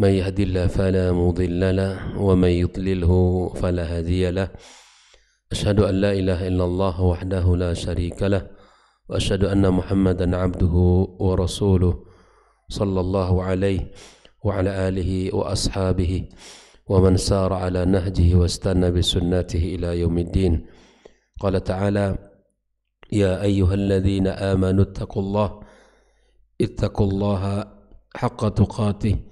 من يهد الله فلا مضل له ومن يضلله فلا هادي له أشهد أن لا إله إلا الله وحده لا شريك له وأشهد أن محمدا عبده ورسوله صلى الله عليه وعلى آله وأصحابه ومن سار على نهجه واستنى بسنته إلى يوم الدين. قال تعالى: يا أيها الذين آمنوا اتقوا الله حق تقاته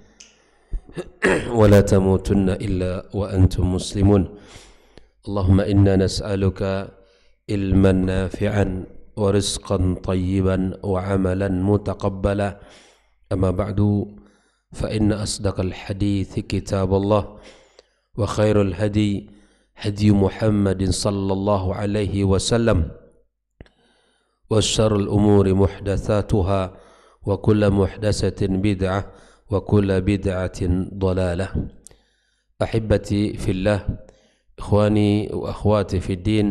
ولا تموتن إلا وأنتم مسلمون. اللهم إنا نسألك علما نافعا ورزقا طيبا وعملا متقبلا. أما بعد فإن أصدق الحديث كتاب الله وخير الهدي هدي محمد صلى الله عليه وسلم وشر الأمور محدثاتها وكل محدثة بدعة وكل بدعة ضلالة. أحبتي في الله، إخواني وأخواتي في الدين،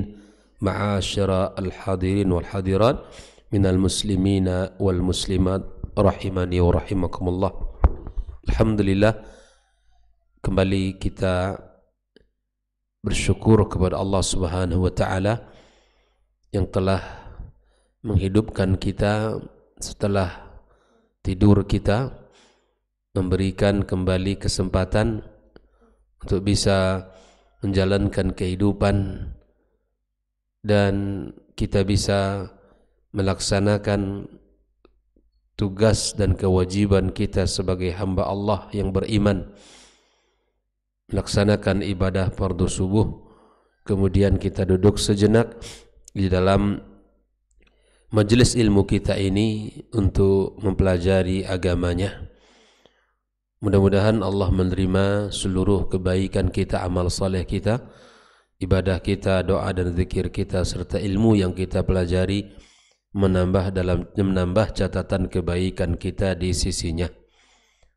معاشر الحاضرين والحاضرات من المسلمين والمسلمات rahimani wa rahimakumullah. Alhamdulillah, kembali kita bersyukur kepada Allah Subhanahu wa taala yang telah menghidupkan kita setelah tidur kita, memberikan kembali kesempatan untuk bisa menjalankan kehidupan dan kita bisa melaksanakan tugas dan kewajiban kita sebagai hamba Allah yang beriman, melaksanakan ibadah fardu subuh. Kemudian kita duduk sejenak di dalam majelis ilmu kita ini untuk mempelajari agamanya. Mudah-mudahan Allah menerima seluruh kebaikan kita, amal saleh kita, ibadah kita, doa dan zikir kita, serta ilmu yang kita pelajari menambah catatan kebaikan kita di sisinya.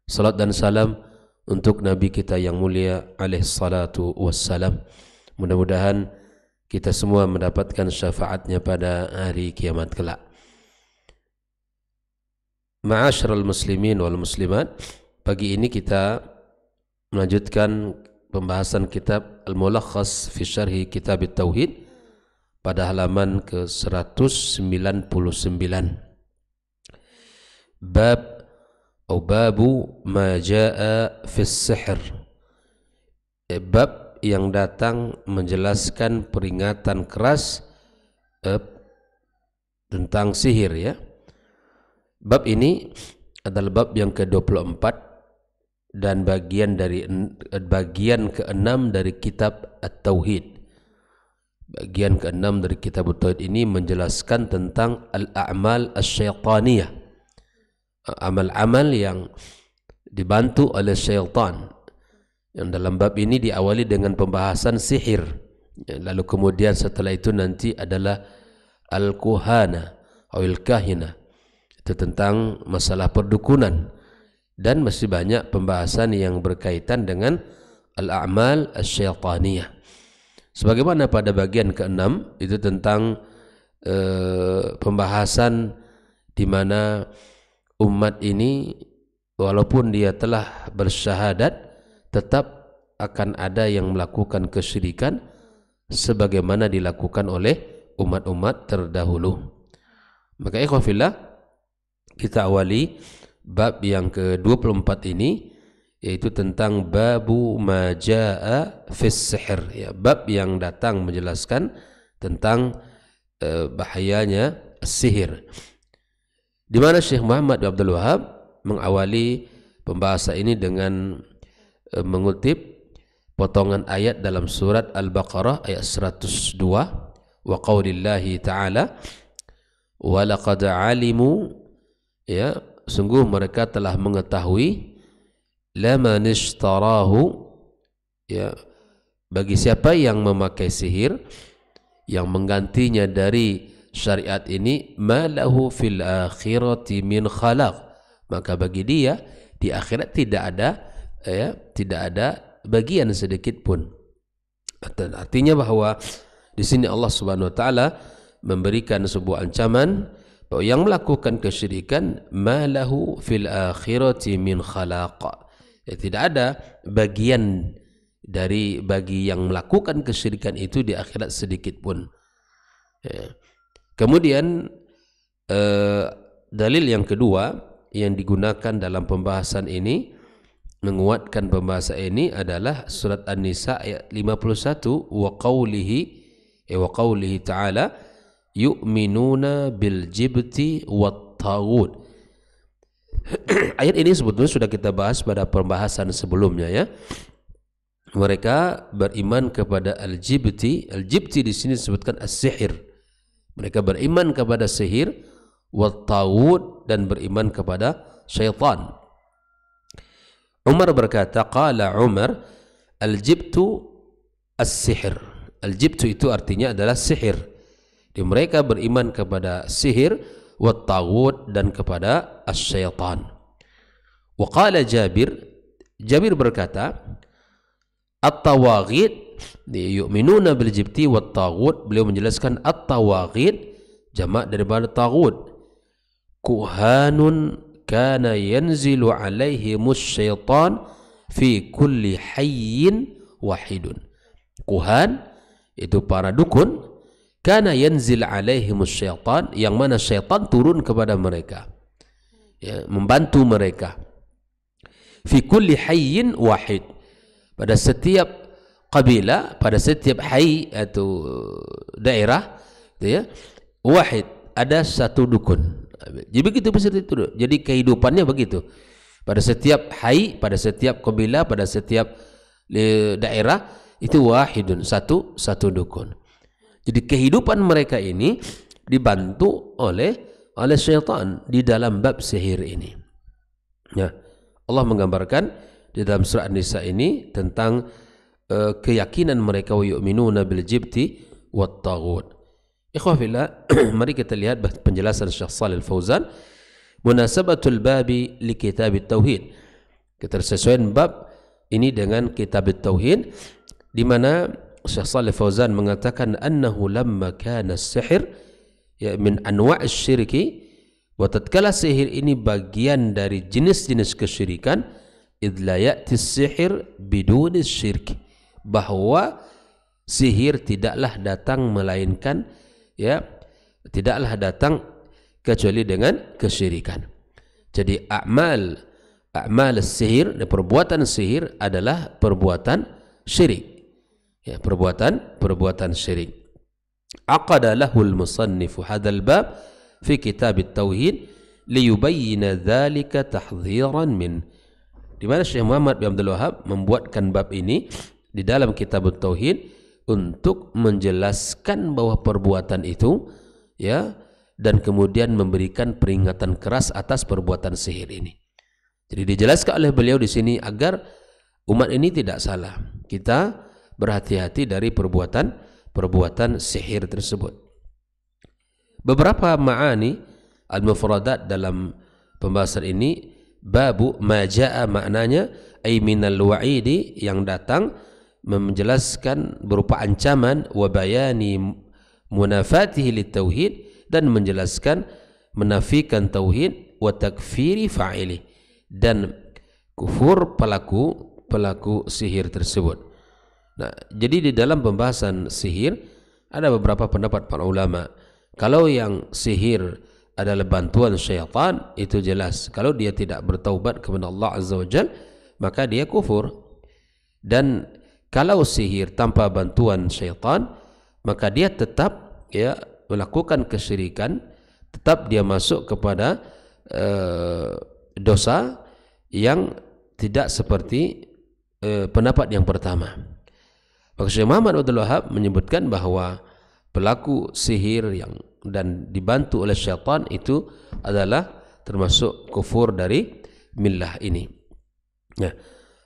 Salat dan salam untuk Nabi kita yang mulia alaihi salatu wassalam. Mudah-mudahan kita semua mendapatkan syafaatnya pada hari kiamat kelak. Ma'asyiral muslimin wal muslimat, pagi ini kita melanjutkan pembahasan kitab Al-Mulakhas fi Syarhi Kitab At-Tauhid pada halaman ke-199. Babu ma jaa fi sihr. Bab yang datang menjelaskan peringatan keras tentang sihir, ya. Bab ini adalah bab yang ke-24 dan bagian ke-6 dari kitab At-Tauhid. Bagian ke-6 dari kitab At-Tauhid ini menjelaskan tentang al-a'mal asy-syaitaniyah, amal-amal yang dibantu oleh syaitan. Yang dalam bab ini diawali dengan pembahasan sihir, lalu kemudian setelah itu nanti adalah al-kuhana atau al-kahina, itu tentang masalah perdukunan, dan masih banyak pembahasan yang berkaitan dengan al-a'mal asy-syaitaniyah. Sebagaimana pada bagian ke-6 itu tentang pembahasan di mana umat ini walaupun dia telah bersyahadat tetap akan ada yang melakukan kesyirikan sebagaimana dilakukan oleh umat-umat terdahulu. Maka ikhwan fillah, kita awali bab yang ke-24 ini, yaitu tentang babu ma jaa fis sihr, ya, bab yang datang menjelaskan tentang bahayanya sihir, di mana Syekh Muhammad bin Abdul Wahab mengawali pembahasan ini dengan mengutip potongan ayat dalam surat Al-Baqarah ayat 102, wa qaulillahi ta'ala wa laqad alimu, ya, sungguh mereka telah mengetahui, laman ishtarahu, ya, bagi siapa yang memakai sihir, yang menggantinya dari syariat ini, ma lahu fil akhirati min khalaq, maka bagi dia di akhirat tidak ada bagian sedikit pun. Artinya bahwa di sini Allah Subhanahu wa taala memberikan sebuah ancaman bahwa yang melakukan kesyirikan ma lahu fil akhirati min khalaq, Tidak ada bagian bagi yang melakukan kesyirikan itu di akhirat sedikit pun. Kemudian dalil yang kedua yang digunakan dalam pembahasan ini, menguatkan pembahasan ini, adalah surat An-Nisa ayat 51, wa qawlihi ta'ala yu'minuna bil jibti wat taghut. Ayat ini sebetulnya sudah kita bahas pada pembahasan sebelumnya ya. Mereka beriman kepada al-jibti. Al-jibti di sini disebutkan as-sihir. Mereka beriman kepada sihir, wat taghut, dan beriman kepada syaitan. Umar berkata, qala Umar, al-jibtu as-sihir. Al-jibtu itu artinya adalah sihir. Jadi mereka beriman kepada sihir, wat taghut, dan kepada as-syaitan. Wa qala Jabir berkata, at-tawaghit yu'minuna bil jibti wat taghut. Beliau menjelaskan at-tawaghit jamak daripada taghut. Kuhanun kana yanzilu alaihimus syaitan fi kulli hayyin wahidun. Kuhan itu para dukun, kana yanzil alaihimus syaitan, yang mana syaitan turun kepada mereka, ya, membantu mereka. Fi kulli hayyin wahid, pada setiap kabilah, pada setiap hayy atau daerah, ya, wahid, ada satu dukun. Jadi begitu itu. Jadi kehidupannya begitu. Pada setiap hayy, pada setiap kabilah, pada setiap daerah itu wahidun, satu dukun. Jadi kehidupan mereka ini dibantu oleh syaitan di dalam bab sihir ini. Ya, Allah menggambarkan di dalam surah An-Nisa ini tentang keyakinan mereka, wa yu'minuna bil jibti wat taghut. Ikhwah fillah, mari kita lihat penjelasan Syekh Shalih Al-Fauzan, munasabatul babi li kitab at-tauhid. Ketersesuaian bab ini dengan kitab at-tauhid, di mana Syekh Shalih Al-Fauzan mengatakan annahu lamma kana as-sihr ya min anwa' asy-syirki, wa tatkala sihir ini bagian dari jenis-jenis kesyirikan, idh la ya'ti as-sihr bidun asy-syirk, bahwa sihir tidaklah datang melainkan, ya, tidaklah datang kecuali dengan kesyirikan. Jadi a'mal sihir, perbuatan sihir adalah perbuatan syirik, ya, perbuatan syirik. Aqada lahul musannifu hadzal bab fi kitab at-tauhid liyubayyana dzalika tahdhiran min, di mana Syekh Muhammad bin Abdul Wahhab membuatkan bab ini di dalam kitab at-tauhid untuk menjelaskan bahwa perbuatan itu, ya, dan kemudian memberikan peringatan keras atas perbuatan sihir ini. Jadi dijelaskan oleh beliau di sini agar umat ini tidak salah. Kita berhati-hati dari perbuatan sihir tersebut. Beberapa ma'ani al-mufradat dalam pembahasan ini, babu ma jaa, maknanya ay minal wa'idi, yang datang menjelaskan berupa ancaman, wa bayani munafatihi litauhid, dan menjelaskan menafikan tauhid, wa takfiri fa'ili, dan kufur pelaku sihir tersebut. Nah, jadi di dalam pembahasan sihir ada beberapa pendapat para ulama. Kalau yang sihir adalah bantuan syaitan, itu jelas. Kalau dia tidak bertaubat kepada Allah Azza wa Jalla, maka dia kufur. Dan kalau sihir tanpa bantuan syaitan, maka dia tetap, ya, melakukan kesyirikan, tetap dia masuk kepada dosa yang tidak seperti pendapat yang pertama. Maka Syekh Muhammad Abdul Wahhab menyebutkan bahwa pelaku sihir yang dan dibantu oleh syaitan itu adalah termasuk kufur dari millah ini. Ya.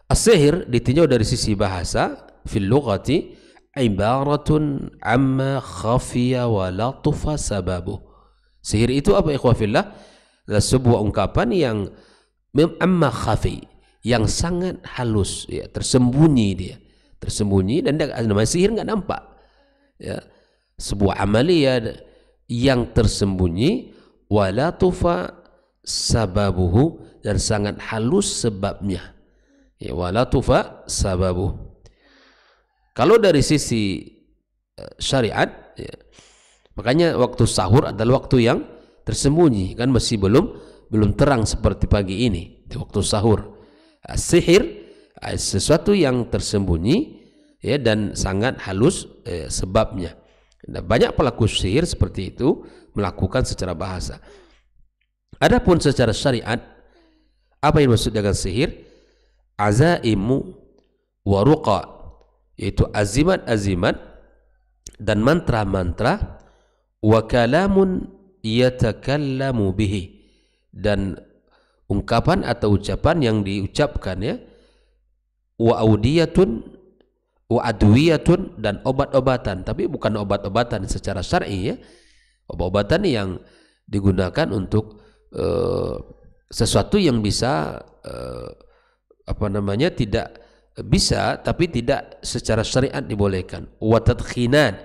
As-sihir ditinjau dari sisi bahasa, fil lughati ibaratun amma khafiya wa latufa sababu. Sihir itu apa, ikhwah fillah? Adalah sebuah ungkapan yang amma khafi, yang sangat halus, ya, tersembunyi dia. Tersembunyi, dan namanya sihir nggak nampak, ya, sebuah amaliyah yang tersembunyi, wala tufa sababuhu, dan sangat halus sebabnya, Ya, wala tufa sababu. Kalau dari sisi syariat, ya, makanya waktu sahur adalah waktu yang tersembunyi, kan masih belum terang seperti pagi ini di waktu sahur. Sihir sesuatu yang tersembunyi, ya, dan sangat halus sebabnya. Nah, banyak pelaku sihir seperti itu melakukan secara bahasa. Adapun secara syariat, apa yang maksud dengan sihir? Azaimu wa ruqa, yaitu azimat-azimat dan mantra-mantra, wa kalamun yatakallamu bihi, dan ungkapan atau ucapan yang diucapkan, ya, wa audiyatun wa adwiyatun, dan obat-obatan, tapi bukan obat-obatan secara syar'i, ya, obat-obatan yang digunakan untuk sesuatu yang bisa tidak bisa tapi tidak secara syariat dibolehkan. Wa tadkhinan,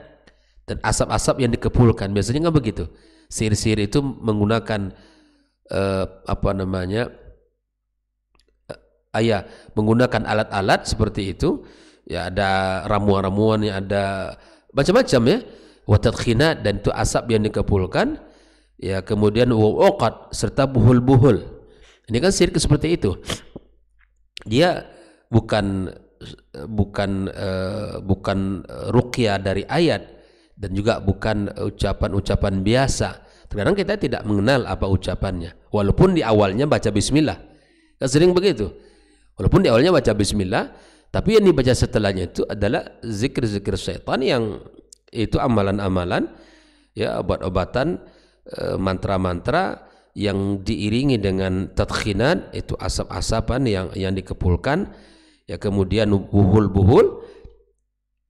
dan asap-asap yang dikepulkan, biasanya nggak begitu. Sihir-sihir itu menggunakan menggunakan alat-alat seperti itu, ya, ada ramuan-ramuan, yang ada macam-macam, ya. Wa tadkhinat, dan itu asap yang dikepulkan, ya, kemudian wa uqad, serta buhul-buhul. Ini kan sihir seperti itu. Dia bukan ruqyah dari ayat, dan juga bukan ucapan-ucapan biasa. Terkadang kita tidak mengenal apa ucapannya, walaupun di awalnya baca bismillah. Kan sering begitu. Walaupun di awalnya baca bismillah, tapi yang dibaca setelahnya itu adalah zikir-zikir syaitan, yang itu amalan-amalan, ya, obat-obatan, mantra-mantra yang diiringi dengan tadkhinan, itu asap-asapan yang dikepulkan, ya, kemudian buhul-buhul,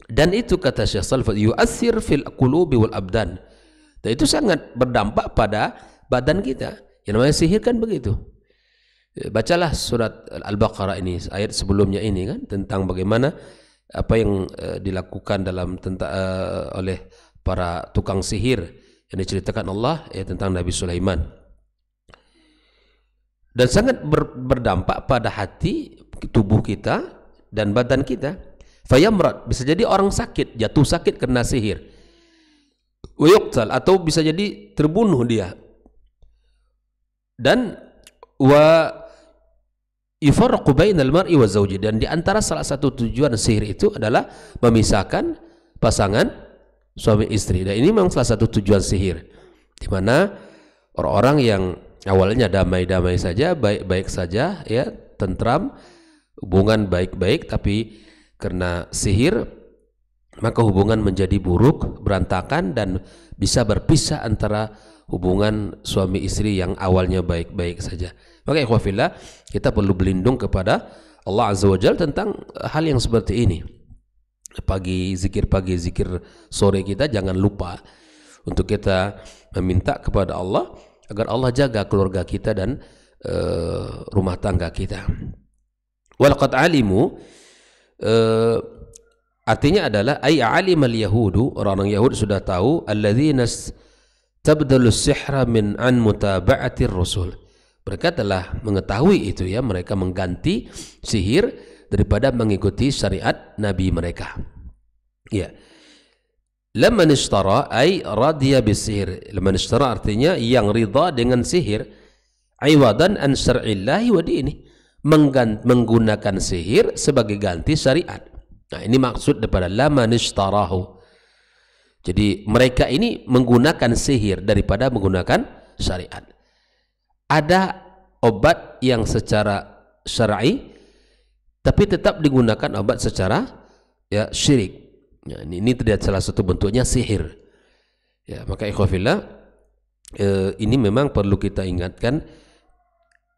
dan itu kata Syekh Shalfat yu'athir fil qulubi wal abdan, dan itu sangat berdampak pada badan kita. Yang namanya sihir kan begitu. Bacalah surat Al-Baqarah ini, ayat sebelumnya ini, kan, tentang bagaimana apa yang dilakukan oleh para tukang sihir yang diceritakan Allah, ya, tentang Nabi Sulaiman. Dan sangat berdampak pada hati, tubuh kita dan badan kita. Fayamrad, bisa jadi orang sakit, jatuh sakit karena sihir. Wa yuqtal, atau bisa jadi terbunuh dia. Dan wa yufarraqu bainal mar'i wa zawji, dan di antara salah satu tujuan sihir itu adalah memisahkan pasangan suami istri. Dan ini memang salah satu tujuan sihir, di mana orang-orang yang awalnya damai-damai saja, baik-baik saja, ya, tentram, hubungan baik-baik, tapi karena sihir maka hubungan menjadi buruk, berantakan, dan bisa berpisah antara hubungan suami istri yang awalnya baik-baik saja. Maka ikhwafillah, kita perlu berlindung kepada Allah Azza wa Jalla tentang hal yang seperti ini. Zikir pagi, zikir sore, kita jangan lupa untuk kita meminta kepada Allah agar Allah jaga keluarga kita dan rumah tangga kita. Walaqad alimu, artinya adalah ay alimal yahudu, orang-orang Yahud sudah tahu, alladzina tabdalu sihra min an mutaba'atir rasul, mereka telah mengetahui itu, ya, mereka mengganti sihir daripada mengikuti syariat nabi mereka, ya. Lamman ishtara ay radiya bisihir. Lamman ishtara artinya yang ridha dengan sihir, aiwadan an syar'illahi wa dini, menggunakan sihir sebagai ganti syariat. Nah, ini maksud daripada lamman ishtarahu. Jadi mereka ini menggunakan sihir daripada menggunakan syariat. Ada obat yang secara syar'i tapi tetap digunakan obat secara, ya, syirik. Ya, ini terlihat salah satu bentuknya sihir, ya. Maka ikhwafillah, ini memang perlu kita ingatkan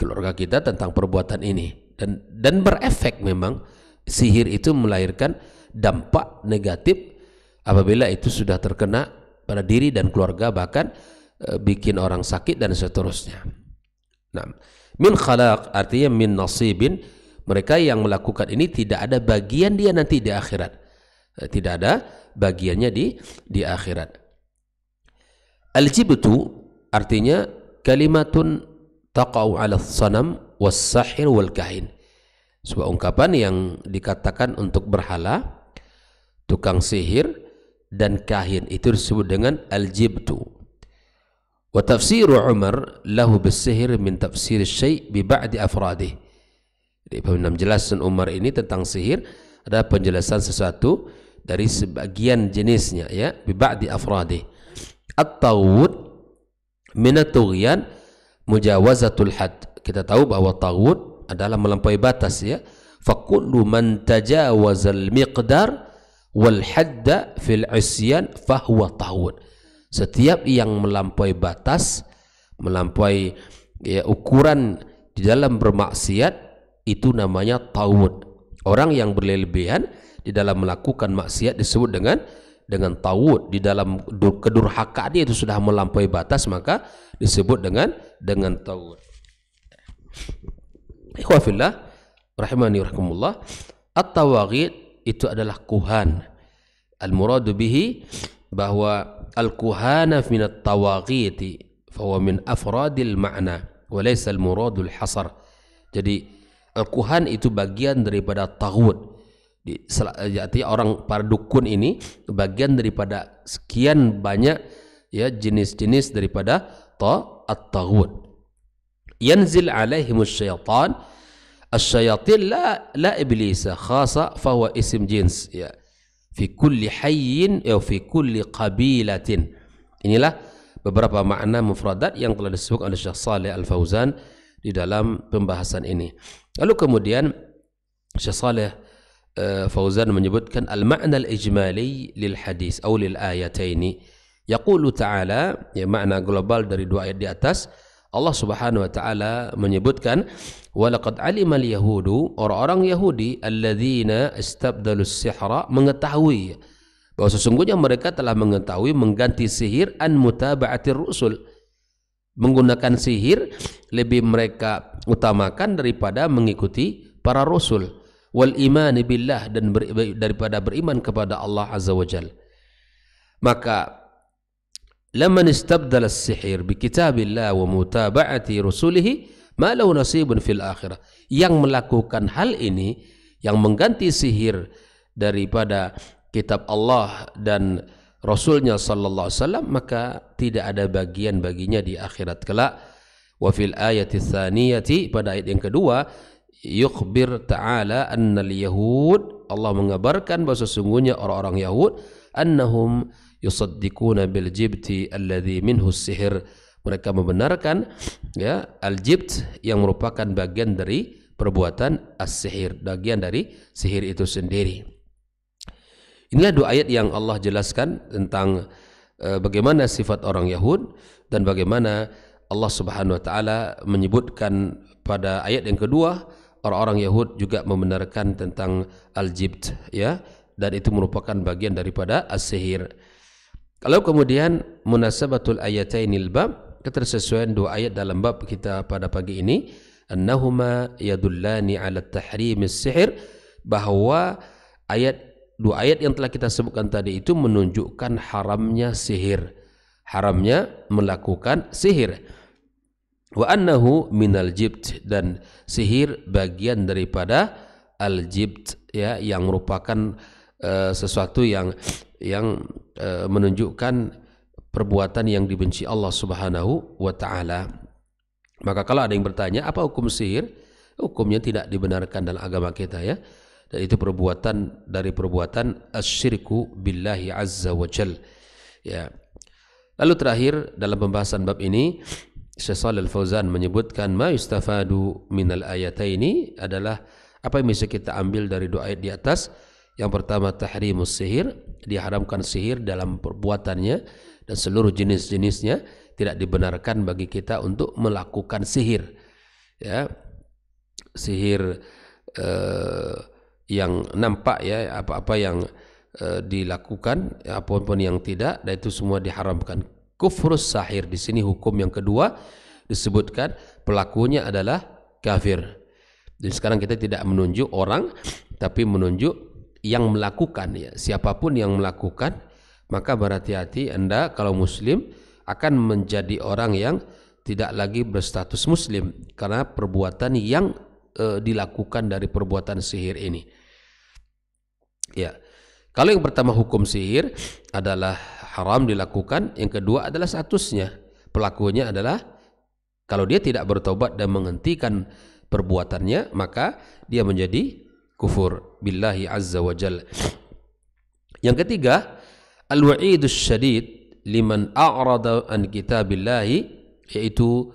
keluarga kita tentang perbuatan ini, dan berefek. Memang sihir itu melahirkan dampak negatif apabila itu sudah terkena pada diri dan keluarga, bahkan bikin orang sakit dan seterusnya. Nah, min khalaq artinya min nasibin, mereka yang melakukan ini tidak ada bagian dia nanti di akhirat. Tidak ada bagiannya di akhirat. Al-jibtu artinya kalimatun taqa'u 'ala as-sanam was-sahir wal-kahin. Sebuah ungkapan yang dikatakan untuk berhala, tukang sihir dan kahin, itu disebut dengan al-jibtu. Wa tafsiru Umar lahu bis-sihr min tafsir syai' bi ba'di afradih. Jadi penjelasan Umar ini tentang sihir ada penjelasan sesuatu dari sebagian jenisnya, ya, bi ba'di afradih. At-taghut min at-tughyan mujawazatul had. Kita tahu bahwa taghut adalah melampaui batas, ya. Fa kullu man tajawazal miqdar wal hadda fil isyan fahuwa taghut. Setiap yang melampaui batas, melampaui, ya, ukuran di dalam bermaksiat, itu namanya taghut. Orang yang berlebihan di dalam melakukan maksiat disebut dengan taghut. Di dalam kedurhakaan dia itu sudah melampaui batas, maka disebut dengan taghut. Ikhwah fillah rahimani rahimakumullah, at-tawaghit itu adalah kuhan. Al-muradu bihi bahwa al-kuhana min at-tawaghiti fahuwa min afradil ma'na wa laysa al-muradul hasar. Jadi al-kuhan itu bagian daripada taghut. Artinya orang para dukun ini bagian daripada sekian banyak, ya, jenis-jenis daripada at-taghut. Yanzil alaihimus syaitan, asy-syayatin la iblisa khasa fahuwa isim jins, ya, fi kulli hayyin atau fi kulli qabilatin. Inilah beberapa makna mufradat yang telah disebut oleh Syekh Shalih Al-Fauzan di dalam pembahasan ini. Lalu kemudian Syekh Shalih Fauzan menyebutkan al-ma'na al-ijmali lil hadis atau lil ayataini. Yaqulu ta'ala, ya, makna global dari dua ayat di atas. Allah Subhanahu wa taala menyebutkan walaqad alimal yahudu, orang-orang Yahudi, alladzina istabdalus sihra, mengetahui bahwa sesungguhnya mereka telah mengetahui mengganti sihir an mutaba'atir rusul, menggunakan sihir lebih mereka utamakan daripada mengikuti para rasul, wal iman billah, dan daripada beriman kepada Allah azza wajalla. Maka laman istabdala as-sihir bi kitabillah wa mutaba'ati rusulihi ma lahu nasibun fil akhirah. Yang melakukan hal ini, yang mengganti sihir daripada kitab Allah dan Rasulnya sallallahu alaihi wasallam, maka tidak ada bagian baginya di akhirat kelak. Wa fil ayati tsaniyati, pada ayat yang kedua, yukhbir ta'ala annal yahud, Allah mengabarkan bahwa sesungguhnya orang-orang Yahud, annahum yusaddiquna bil jibti alladhi minhu sihir, mereka membenarkan, ya, al-jibt yang merupakan bagian dari perbuatan as-sihir, bagian dari sihir itu sendiri. Inilah dua ayat yang Allah jelaskan tentang bagaimana sifat orang Yahud dan bagaimana Allah Subhanahu wa taala menyebutkan pada ayat yang kedua orang-orang Yahud juga membenarkan tentang al-jibt, ya, dan itu merupakan bagian daripada as-sihir. Kalau kemudian munasabatul ayatainil bab, ketersesuaian dua ayat dalam bab kita pada pagi ini, annahuma yadullani ala tahrimis sihir, bahwa dua ayat yang telah kita sebutkan tadi itu menunjukkan haramnya sihir, haramnya melakukan sihir. Wa annahu minal jibt, dan sihir bagian daripada al-jibt, ya, yang merupakan sesuatu yang menunjukkan perbuatan yang dibenci Allah Subhanahu wa taala. Maka kalau ada yang bertanya apa hukum sihir, hukumnya tidak dibenarkan dalam agama kita, ya. Dan itu perbuatan dari perbuatan asyirku billahi azza wa jal, ya. Lalu terakhir dalam pembahasan bab ini, Syekh Shalih Al-Fauzan menyebutkan ma yustafadu minal ayataini, adalah apa yang bisa kita ambil dari dua ayat di atas. Yang pertama, tahrimus sihir, diharamkan sihir dalam perbuatannya dan seluruh jenis-jenisnya, tidak dibenarkan bagi kita untuk melakukan sihir, ya, sihir yang nampak, ya, apa-apa yang dilakukan, ya, apapun yang tidak, dan itu semua diharamkan. Kufrus sahir, di sini hukum yang kedua disebutkan pelakunya adalah kafir. Jadi sekarang kita tidak menunjuk orang, tapi menunjuk yang melakukan, ya, siapapun yang melakukan, maka berhati-hati Anda kalau muslim akan menjadi orang yang tidak lagi berstatus muslim karena perbuatan yang dilakukan dari perbuatan sihir ini. Ya. Kalau yang pertama hukum sihir adalah haram dilakukan, yang kedua adalah statusnya. Pelakunya adalah kalau dia tidak bertobat dan menghentikan perbuatannya, maka dia menjadi kufur billahi azza wa jalla. Yang ketiga, al-wa'idus syadid liman a'rada an kitabillahi, yaitu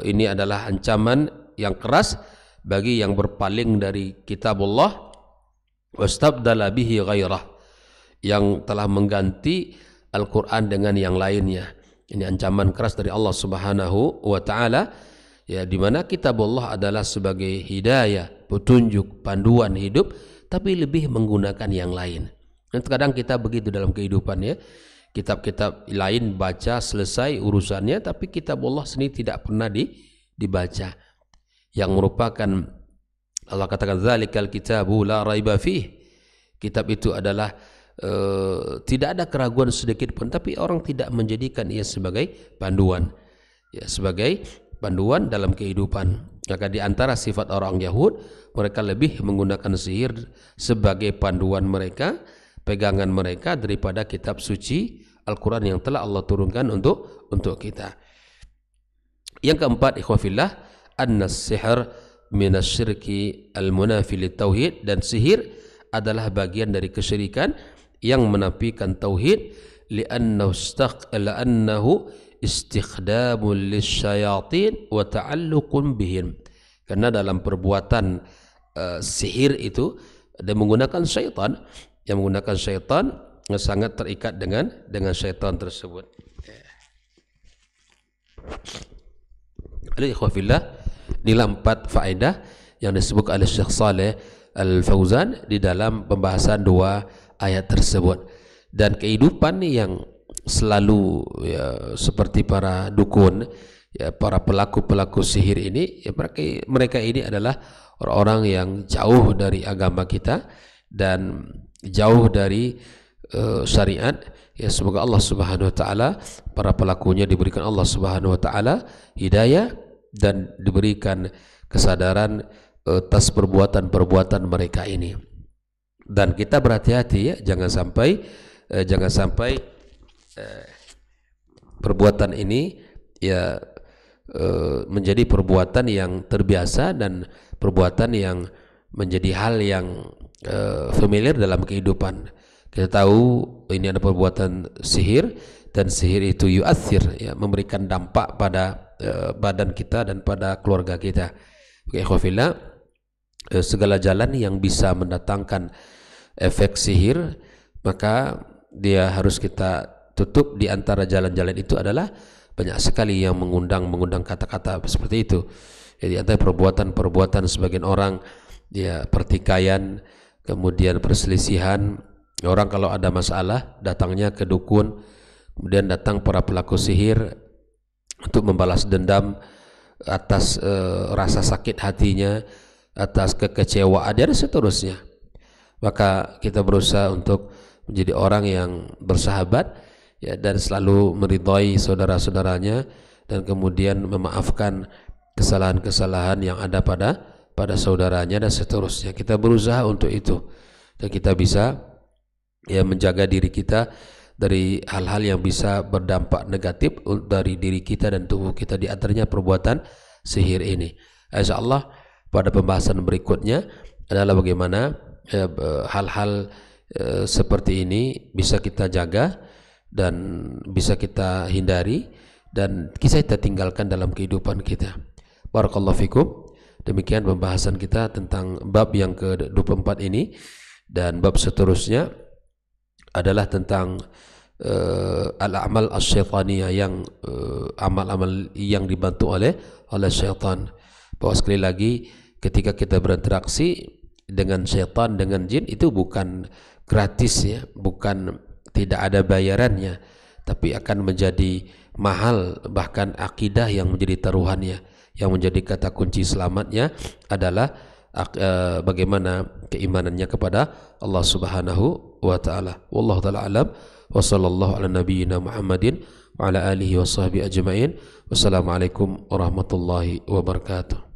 ini adalah ancaman yang keras bagi yang berpaling dari kitabullah wastabdala bihi ghairah, yang telah mengganti Al-Quran dengan yang lainnya. Ini ancaman keras dari Allah Subhanahu wa ta'ala, ya, di mana kitabullah adalah sebagai hidayah, petunjuk, panduan hidup, tapi lebih menggunakan yang lain. Dan kadang kita begitu dalam kehidupan, ya. Kitab-kitab lain baca selesai urusannya, tapi kitabullah sendiri tidak pernah dibaca. Yang merupakan, Allah katakan zalikal kitabu la raiba fih. Kitab itu adalah tidak ada keraguan sedikit pun, tapi orang tidak menjadikan ia sebagai panduan, ya, sebagai panduan dalam kehidupan. Maka di antara sifat orang Yahud, mereka lebih menggunakan sihir sebagai panduan mereka, pegangan mereka, daripada kitab suci Al-Quran yang telah Allah turunkan untuk kita. Yang keempat, ikhwafillah, an-sihr minasyirki al-munafi lit-tauhid, dan sihir adalah bagian dari kesyirikan yang menafikan tauhid, li'annahu istikhdamun lisyayatin wa ta'alluqun bihim, karena dalam perbuatan sihir itu ada menggunakan syaitan, yang menggunakan syaitan sangat terikat dengan syaitan tersebut. Ikhwafillah, inilah 4 faedah yang disebut oleh Syekh Saleh Al-Fauzan di dalam pembahasan 2 ayat tersebut. Dan kehidupan yang selalu, ya, seperti para dukun, ya, para pelaku sihir ini, ya, mereka ini adalah orang-orang yang jauh dari agama kita dan jauh dari syariat. Ya, semoga Allah Subhanahu wa taala, para pelakunya diberikan Allah Subhanahu wa taala hidayah dan diberikan kesadaran atas perbuatan-perbuatan mereka ini. Dan kita berhati-hati, ya, jangan sampai perbuatan ini, ya, menjadi perbuatan yang terbiasa dan perbuatan yang menjadi hal yang familiar dalam kehidupan. Kita tahu ini ada perbuatan sihir, dan sihir itu yu'athir, ya, memberikan dampak pada badan kita dan pada keluarga kita. Ikhwafillah, segala jalan yang bisa mendatangkan efek sihir, maka dia harus kita tutup. Di antara jalan-jalan itu adalah banyak sekali yang mengundang kata-kata seperti itu. Jadi antara perbuatan sebagian orang, ya, pertikaian, kemudian perselisihan. Orang kalau ada masalah datangnya ke dukun, kemudian datang para pelaku sihir untuk membalas dendam atas rasa sakit hatinya, atas kekecewaan, dan seterusnya. Maka kita berusaha untuk menjadi orang yang bersahabat, ya, dan selalu meridhai saudara-saudaranya, dan kemudian memaafkan kesalahan-kesalahan yang ada pada saudaranya dan seterusnya. Kita berusaha untuk itu, dan kita bisa, ya, menjaga diri kita dari hal-hal yang bisa berdampak negatif dari diri kita dan tubuh kita, di antaranya perbuatan sihir ini. Insyaallah pada pembahasan berikutnya adalah bagaimana hal-hal seperti ini bisa kita jaga dan bisa kita hindari dan bisa kita tinggalkan dalam kehidupan kita. Barakallahu fikum. Demikian pembahasan kita tentang bab yang ke-24 ini, dan bab seterusnya adalah tentang al-a'mal asy-syaitaniyah, yang amal-amal yang dibantu oleh syaitan. Bahwa sekali lagi, ketika kita berinteraksi dengan syaitan, dengan jin, itu bukan gratis, ya, bukan tidak ada bayarannya, tapi akan menjadi mahal. Bahkan akidah yang menjadi taruhannya, yang menjadi kata kunci selamatnya adalah bagaimana keimanannya kepada Allah Subhanahu wa taala. Wallahu taala alam, wa sallallahu ala nabiyyina Muhammadin wa ala alihi wa sahbihi ajma'in. Wassalamualaikum warahmatullahi wabarakatuh.